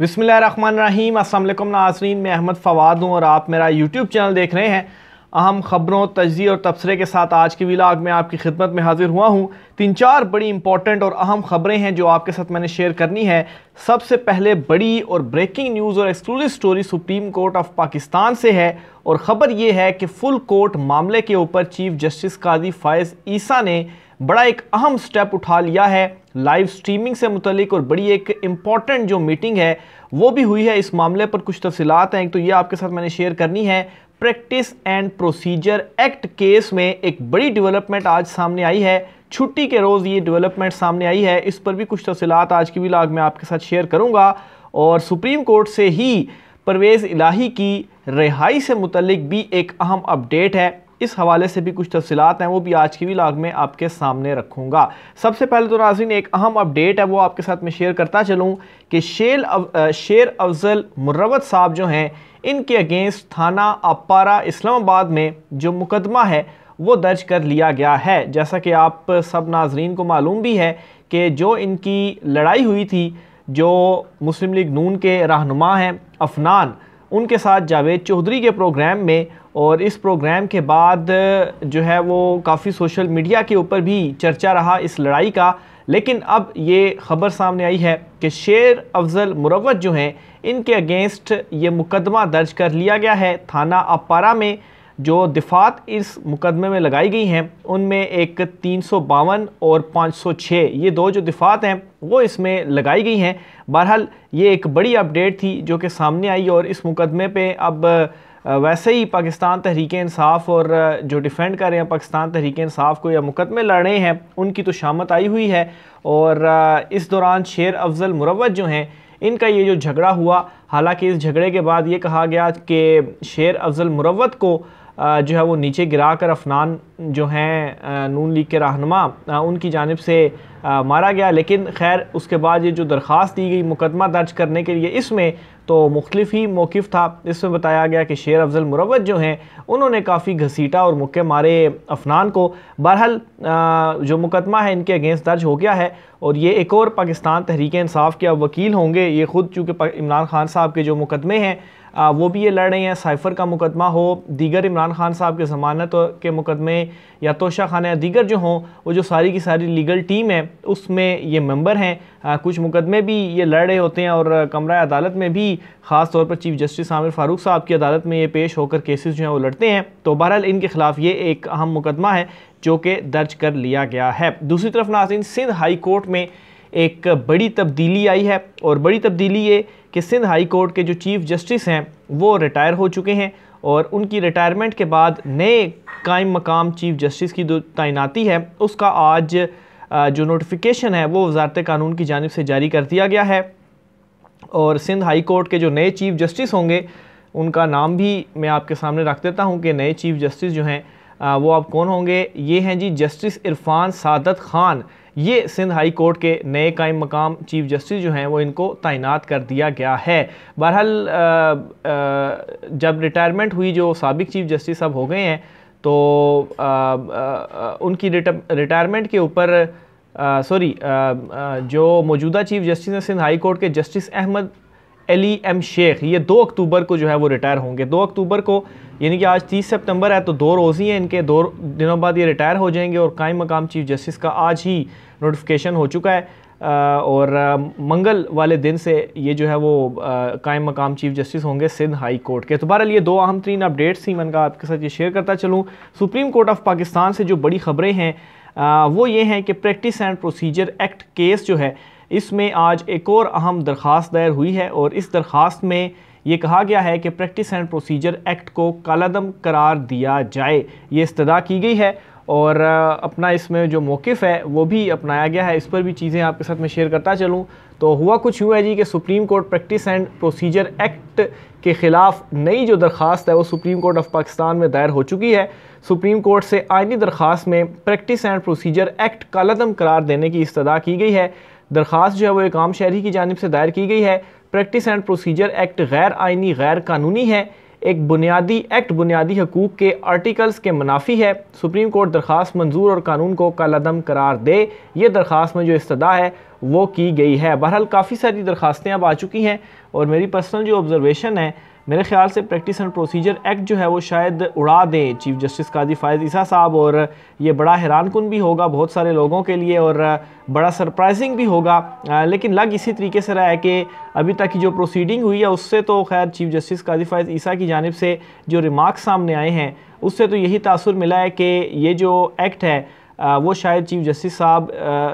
बिस्मिल्लाहिर्रहमानिर्रहीम। अस्सलाम वालेकुम नाज़रीन, मैं अहमद फ़वाद हूँ और आप मेरा यूट्यूब चैनल देख रहे हैं। अहम ख़बरों, तजज़िये और तबसरे के साथ आज की व्लॉग में आपकी खिदमत में हाजिर हुआ हूँ। 3-4 बड़ी इंपॉर्टेंट और अहम ख़बरें हैं जो आपके साथ मैंने शेयर करनी है। सबसे पहले बड़ी और ब्रेकिंग न्यूज़ और exclusive story supreme court of Pakistan से है और ख़बर ये है कि फुल कोर्ट मामले के ऊपर चीफ जस्टिस काजी फ़ायज़ ईसा ने बड़ा एक अहम स्टेप उठा लिया है। लाइव स्ट्रीमिंग से मुतलिक और बड़ी एक इम्पॉर्टेंट जो मीटिंग है वो भी हुई है। इस मामले पर कुछ तफसीलात हैं, तो ये आपके साथ मैंने शेयर करनी है। Practice and procedure act case में एक बड़ी डेवलपमेंट आज सामने आई है। छुट्टी के रोज़ ये डेवलपमेंट सामने आई है, इस पर भी कुछ तफसीलात आज की व्लॉग में आपके साथ शेयर करूँगा। और सुप्रीम कोर्ट से ही परवेज़ इलाही की रिहाई से मुतलिक भी एक अहम अपडेट है। इस हवाले से भी कुछ तफसीलात हैं, वो भी आज की व्लॉग में आपके सामने रखूँगा। सबसे पहले तो नाज़रीन एक अहम अपडेट है वो आपके साथ मैं शेयर करता चलूँ कि शेर अफजल मुर्रवत साहब जो हैं, इनके अगेंस्ट थाना अपारा इस्लामाबाद में जो मुकदमा है वो दर्ज कर लिया गया है। जैसा कि आप सब नाज़रीन को मालूम भी है कि जो इनकी लड़ाई हुई थी, जो मुस्लिम लीग नून के रहनुमा हैं अफनान, उनके साथ जावेद चौधरी के प्रोग्राम में, और इस प्रोग्राम के बाद जो है वो काफ़ी सोशल मीडिया के ऊपर भी चर्चा रहा इस लड़ाई का। लेकिन अब ये ख़बर सामने आई है कि शेर अफजल मुर्रवत जो हैं, इनके अगेंस्ट ये मुकदमा दर्ज कर लिया गया है थाना अपारा में। जो दिफात इस मुकदमे में लगाई गई हैं उनमें एक 352 और 506, ये दो जो दिफात हैं वो इसमें लगाई गई हैं। बहरहाल ये एक बड़ी अपडेट थी जो कि सामने आई और इस मुकदमे पे अब वैसे ही पाकिस्तान तहरीक इंसाफ और जो डिफेंड कर रहे हैं पाकिस्तान तहरीक इंसाफ को या मुकदमे लड़ रहे हैं उनकी तो शामत आई हुई है। और इस दौरान शेर अफजल मुर्रवत जो हैं, इनका ये जो झगड़ा हुआ, हालांकि इस झगड़े के बाद ये कहा गया कि शेर अफजल मुर्रवत को जो है वो नीचे गिरा कर अफनान जो हैं नून लीग के रहनुमा, उनकी जानिब से मारा गया। लेकिन खैर उसके बाद ये जो दरख्वास्त दी गई मुकदमा दर्ज करने के लिए, इसमें तो मुख्तलिफ ही मौक़िफ़ था। इसमें बताया गया कि शेर अफजल मुर्रवत जो हैं उन्होंने काफ़ी घसीटा और मुक्के मारे अफनान को। बहरहाल जो मुकदमा है इनके अगेंस्ट दर्ज हो गया है और ये एक और पाकिस्तान तहरीक इंसाफ के अब वकील होंगे। ये ख़ुद चूँकि इमरान खान साहब के जो मुकदमे हैं वो भी ये लड़ रहे हैं। साइफ़र का मुकदमा हो, दीगर इमरान खान साहब के ज़मानत के मुकदमे या तोशा खाना या दीगर जो हों, वो जो सारी की सारी लीगल टीम है उसमें ये मेंबर हैं। कुछ मुकदमे भी ये लड़ रहे होते हैं और कमरा अदालत में भी, ख़ास तौर पर चीफ जस्टिस आमिर फ़ारूक साहब की अदालत में ये पेश होकर केसेस जो हैं वो लड़ते हैं। तो बहरहाल इनके ख़िलाफ़ ये एक अहम मुकदमा है जो कि दर्ज कर लिया गया है। दूसरी तरफ नाज़रीन, सिंध हाई कोर्ट में एक बड़ी तब्दीली आई है और बड़ी तब्दीली ये कि सिंध हाई कोर्ट के जो चीफ जस्टिस हैं वो रिटायर हो चुके हैं और उनकी रिटायरमेंट के बाद नए कायम मकाम चीफ जस्टिस की जो तैनाती है उसका आज जो नोटिफिकेशन है वो वज़ारत कानून की जानिब से जारी कर दिया गया है। और सिंध हाई कोर्ट के जो नए चीफ जस्टिस होंगे उनका नाम भी मैं आपके सामने रख देता हूँ कि नए चीफ जस्टिस जो हैं वो अब कौन होंगे। ये हैं जी जस्टिस इरफान सादत ख़ान। ये सिंध हाई कोर्ट के नए कायम मकाम चीफ जस्टिस जो हैं वो इनको तैनात कर दिया गया है। बहरहाल जब रिटायरमेंट हुई जो साबिक चीफ जस्टिस अब हो गए हैं, तो उनकी रिटायरमेंट के ऊपर जो मौजूदा चीफ जस्टिस हैं सिंध हाई कोर्ट के जस्टिस अहमद अली एम शेख, ये 2 अक्टूबर को जो है वो रिटायर होंगे। 2 अक्टूबर को, यानी कि आज 30 सितंबर है, तो 2 रोज़ ही हैं इनके, 2 दिनों बाद ये रिटायर हो जाएंगे। और कायम मकाम चीफ जस्टिस का आज ही नोटिफिकेशन हो चुका है और मंगल वाले दिन से ये जो है वो कायम मकाम चीफ जस्टिस होंगे सिंध हाई कोर्ट के। तो बहरहाल ये 2 अहम तरीन अपडेट्स थी, मैंने आपके साथ ये शेयर करता चलूँ। सुप्रीम कोर्ट ऑफ पाकिस्तान से जो बड़ी ख़बरें हैं वो ये हैं कि practice and procedure act case जो है इसमें आज एक और अहम दरख्वास्त दायर हुई है और इस दरख्वास्त में ये कहा गया है कि प्रैक्टिस एंड प्रोसीजर एक्ट को कालादम करार दिया जाए। ये इस्तदा की गई है और अपना इसमें जो मौक़िफ़ है वो भी अपनाया गया है। इस पर भी चीज़ें आपके साथ मैं शेयर करता चलूँ। तो हुआ कुछ यूँ है जी कि supreme court practice and procedure act के ख़िलाफ़ नई जो दरख्वास्त है वो सुप्रीम कोर्ट ऑफ पाकिस्तान में दायर हो चुकी है। सुप्रीम कोर्ट से आइनी दरख्वास्त में प्रैक्टिस एंड प्रोसीजर एक्ट कालादम करार देने की इस्तदा की गई है। दरख्वास्त जो है वो एक आम शहरी की जानिब से दायर की गई है। प्रैक्टिस एंड प्रोसीजर एक्ट गैर आइनी, गैर कानूनी है, एक बुनियादी एक्ट बुनियादी हकूक़ के आर्टिकल्स के मुनाफी है। सुप्रीम कोर्ट दरख्वास्त मंजूर और कानून को कालादम करार दे। ये दरख्वास्त में जो इस्तदा है वो की गई है। बहरहाल काफ़ी सारी दरखास्तें अब आ चुकी हैं और मेरी पर्सनल जो ऑब्जर्वेशन है, मेरे ख्याल से प्रैक्टिस एंड प्रोसीजर एक्ट जो है वो शायद उड़ा दें चीफ जस्टिस कादी फ़ायज़ ईसा साहब, और ये बड़ा हैरानकुन भी होगा बहुत सारे लोगों के लिए और बड़ा सरप्राइजिंग भी होगा। लेकिन लग इसी तरीके से रहा है कि अभी तक की जो प्रोसीडिंग हुई है उससे तो खैर चीफ जस्टिस कादी फ़ायज़ ईसा की जानिब से जो रिमार्क्स सामने आए हैं उससे तो यही तासुर मिला है कि ये जो एक्ट है वो शायद चीफ जस्टिस साहब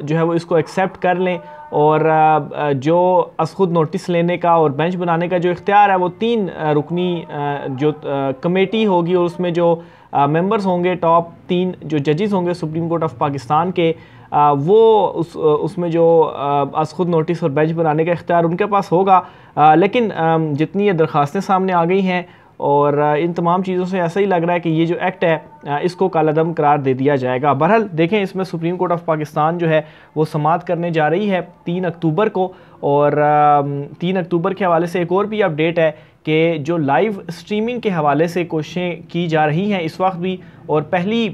जो है वो इसको एक्सेप्ट कर लें और जो खुद नोटिस लेने का और बेंच बनाने का जो इख्तियार है वो 3 रुकनी जो कमेटी होगी और उसमें जो मेंबर्स होंगे, टॉप 3 जो जजेस होंगे सुप्रीम कोर्ट ऑफ पाकिस्तान के, वो उसमें जो खुद नोटिस और बेंच बनाने का इख्तियार उनके पास होगा। लेकिन जितनी ये दरखास्तें सामने आ गई हैं और इन तमाम चीज़ों से ऐसा ही लग रहा है कि ये जो एक्ट है इसको कालादम करार दे दिया जाएगा। बहरहाल देखें, इसमें सुप्रीम कोर्ट ऑफ पाकिस्तान जो है वो समाअत करने जा रही है 3 अक्टूबर को, और 3 अक्टूबर के हवाले से एक और भी अपडेट है कि जो लाइव स्ट्रीमिंग के हवाले से कोशिशें की जा रही हैं इस वक्त भी, और पहली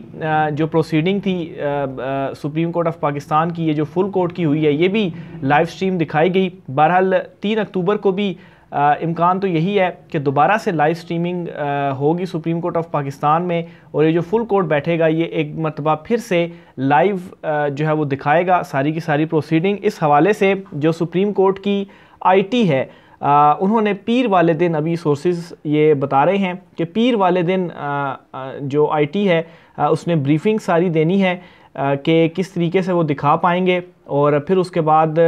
जो प्रोसीडिंग थी सुप्रीम कोर्ट ऑफ पाकिस्तान की, ये जो फुल कोर्ट की हुई है, ये भी लाइव स्ट्रीम दिखाई गई। बहरहाल 3 अक्टूबर को भी इम्कान तो यही है कि दोबारा से लाइव स्ट्रीमिंग होगी सुप्रीम कोर्ट ऑफ पाकिस्तान में, और ये जो फुल कोर्ट बैठेगा ये एक मरतबा फिर से लाइव जो है वो दिखाएगा सारी की सारी प्रोसीडिंग। इस हवाले से जो सुप्रीम कोर्ट की आईटी है उन्होंने पीर वाले दिन, अभी सोर्सेज ये बता रहे हैं कि पीर वाले दिन जो आईटी है उसने ब्रीफिंग सारी देनी है कि किस तरीके से वो दिखा पाएंगे, और फिर उसके बाद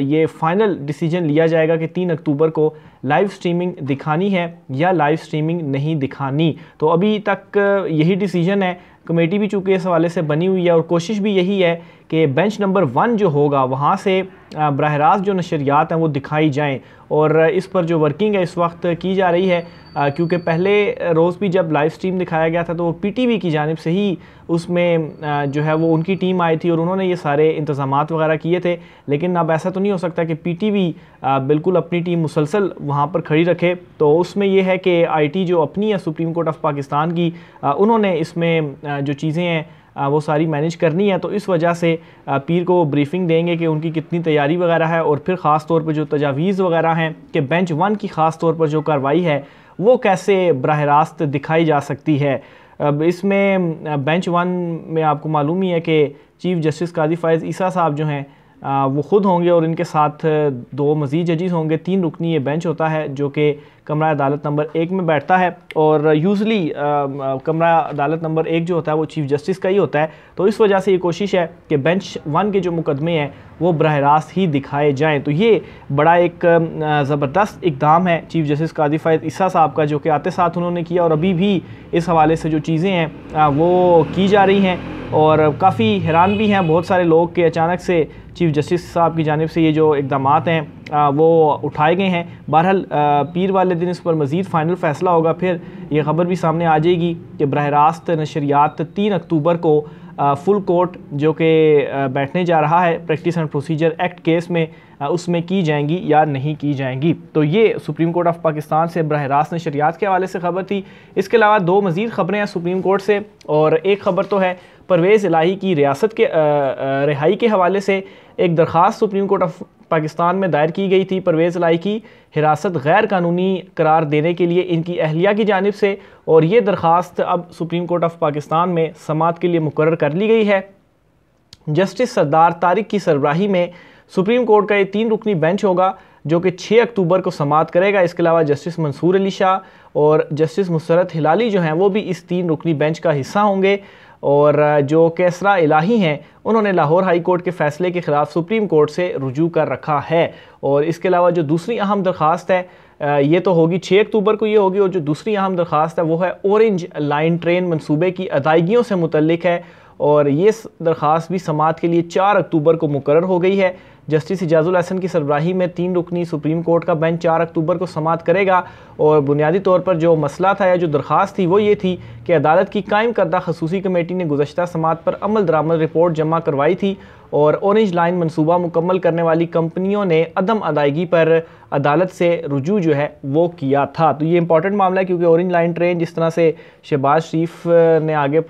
ये फाइनल डिसीजन लिया जाएगा कि 3 अक्टूबर को लाइव स्ट्रीमिंग दिखानी है या लाइव स्ट्रीमिंग नहीं दिखानी। तो अभी तक यही डिसीजन है। कमेटी भी चूँकि इस हवाले से बनी हुई है और कोशिश भी यही है कि बेंच नंबर 1 जो होगा वहाँ से बराह रास्त जो नशरियात हैं वो दिखाई जाएं, और इस पर जो वर्किंग है इस वक्त की जा रही है, क्योंकि पहले रोज़ भी जब लाइव स्ट्रीम दिखाया गया था तो वो पीटीवी की जानिब से ही उसमें जो है वो उनकी टीम आई थी और उन्होंने ये सारे इंतज़ामात वगैरह किए थे। लेकिन अब ऐसा तो नहीं हो सकता कि पीटीवी बिल्कुल अपनी टीम मुसलसल वहाँ पर खड़ी रखे। तो उसमें यह है कि आईटी जो अपनी है सुप्रीम कोर्ट ऑफ पाकिस्तान की, उन्होंने इसमें जो चीज़ें हैं वो सारी मैनेज करनी है। तो इस वजह से पीर को ब्रीफिंग देंगे कि उनकी कितनी तैयारी वगैरह है, और फिर ख़ास तौर पर जो तजावीज़ वगैरह हैं कि बेंच 1 की ख़ास तौर पर जो कार्रवाई है वो कैसे बराह रास्त दिखाई जा सकती है। अब इसमें बेंच 1 में आपको मालूम ही है कि चीफ जस्टिस कादी फ़ायज़ ईसा साहब जो हैं वो ख़ुद होंगे और इनके साथ 2 मज़ीद जजेस होंगे। 3 रुकनी ये बेंच होता है जो कि कमरा अदालत नंबर 1 में बैठता है, और यूजली कमरा अदालत नंबर 1 जो होता है वो चीफ जस्टिस का ही होता है। तो इस वजह से ये कोशिश है कि बेंच 1 के जो मुकदमे हैं वो बराह रास्त ही दिखाए जाएँ। तो ये बड़ा एक ज़बरदस्त इक़दाम है चीफ जस्टिस कादी फ़ायज़ ईसा साहब का, जो कि आते साथ उन्होंने किया, और अभी भी इस हवाले से जो चीज़ें हैं वो की जा रही हैं, और काफ़ी हैरान भी हैं बहुत सारे लोग कि अचानक से चीफ जस्टिस साहब की जानिब से ये जो इक़दामात हैं वो उठाए गए हैं। बहरहाल पीर वाले दिन इस पर मज़ीद फ़ाइनल फ़ैसला होगा। फिर ये ख़बर भी सामने आ जाएगी कि बराह रास्त नशरियात 3 अक्टूबर को फुल कोर्ट जो कि बैठने जा रहा है practice and procedure act case में, उसमें की जाएंगी या नहीं की जाएंगी। तो ये सुप्रीम कोर्ट ऑफ पाकिस्तान से बराह रास्त नशरियात के हवाले से ख़बर थी। इसके अलावा 2 मज़ीद ख़बरें हैं सुप्रीम कोर्ट से, और एक ख़बर तो है परवेज़ इलाही की रियासत के रिहाई के हवाले से। एक दरख्वास्त सुप्रीम कोर्ट ऑफ पाकिस्तान में दायर की गई थी परवेज़ इलाही की हिरासत गैर कानूनी करार देने के लिए इनकी अहलिया की जानिब से, और ये दरख्वास्त अब सुप्रीम कोर्ट ऑफ पाकिस्तान में समाअत के लिए मुकर्रर कर ली गई है। जस्टिस सरदार तारिक की सरबराही में सुप्रीम कोर्ट का ये 3 रुकनी बेंच होगा जो कि 6 अक्टूबर को समाअत करेगा। इसके अलावा जस्टिस मंसूर अली शाह और जस्टिस मुसरत हिलाली जो हैं वो भी इस 3 रुकनी बेंच का हिस्सा होंगे, और जो कैसरा इलाही हैं उन्होंने लाहौर हाई कोर्ट के फ़ैसले के ख़िलाफ़ सुप्रीम कोर्ट से रुजू कर रखा है। और इसके अलावा जो दूसरी अहम दरख्वास्त है ये तो होगी 6 अक्टूबर को ये होगी, और जो दूसरी अहम दरख्वास्त है वो है ऑरेंज लाइन ट्रेन मनसूबे की अदायगियों से मुतल्लिक है, और ये दरख्वास्त भी समाअत के लिए 4 अक्टूबर को मुकर्रर हो गई है। जस्टिस इजाज़ुल हसन की सरबराही में 3 रुकनी सुप्रीम कोर्ट का बेंच 4 अक्टूबर को समाअत करेगा, और बुनियादी तौर पर जो मसला था या जो दरख्वास्त थी वो ये थी कि अदालत की कायम करदा खसूसी कमेटी ने गुज़श्ता समाअत पर अमल दरामद रिपोर्ट जमा करवाई थी, और ऑरेंज लाइन मनसूबा मुकम्मल करने वाली कंपनियों ने अदम अदायगी पर अदालत से रुजू जो है वो किया था। तो ये इंपॉर्टेंट मामला है क्योंकि ऑरेंज लाइन ट्रेन जिस तरह से शहबाज शरीफ ने आगे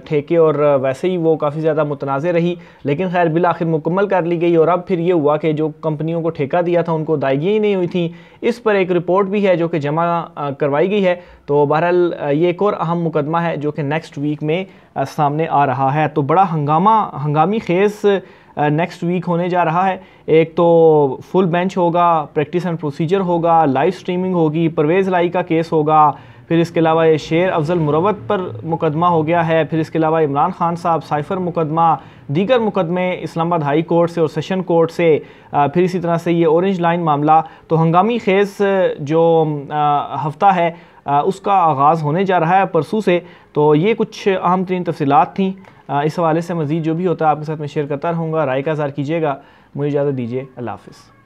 ठेके और वैसे ही वो काफ़ी ज़्यादा मुतनाज़ रही, लेकिन खैर बिल आखिर मुकम्मल कर ली गई। और अब फिर ये हुआ कि जो कंपनियों को ठेका दिया था उनको अदायगियाँ ही नहीं हुई थी। इस पर एक रिपोर्ट भी है जो कि जमा करवाई गई है। तो बहरहाल ये एक और अहम मुकदमा है जो कि नेक्स्ट वीक में सामने आ रहा है। तो बड़ा हंगामी खेस नेक्स्ट वीक होने जा रहा है। एक तो फुल बेंच होगा, प्रैक्टिस एंड प्रोसीजर होगा, लाइव स्ट्रीमिंग होगी, परवेज़ लाई का केस होगा, फिर इसके अलावा ये शेर अफजल मुरवत पर मुकदमा हो गया है, फिर इसके अलावा इमरान खान साहब साइफ़र मुकदमा, दीगर मुकदमे इस्लामाबाद हाई कोर्ट से और सेशन कोर्ट से, फिर इसी तरह से ये ऑरेंज लाइन मामला। तो हंगामी खेस जो हफ्ता है उसका आगाज़ होने जा रहा है परसों से। तो ये कुछ अहम तरीन तफसीलात थी। इस हवाले से मज़ीद जो भी होता है आपके साथ मैं शेयर करता रहूँगा। राय का इज़हार कीजिएगा। मुझे इजाज़त दीजिए। अल्लाह हाफ़िज़।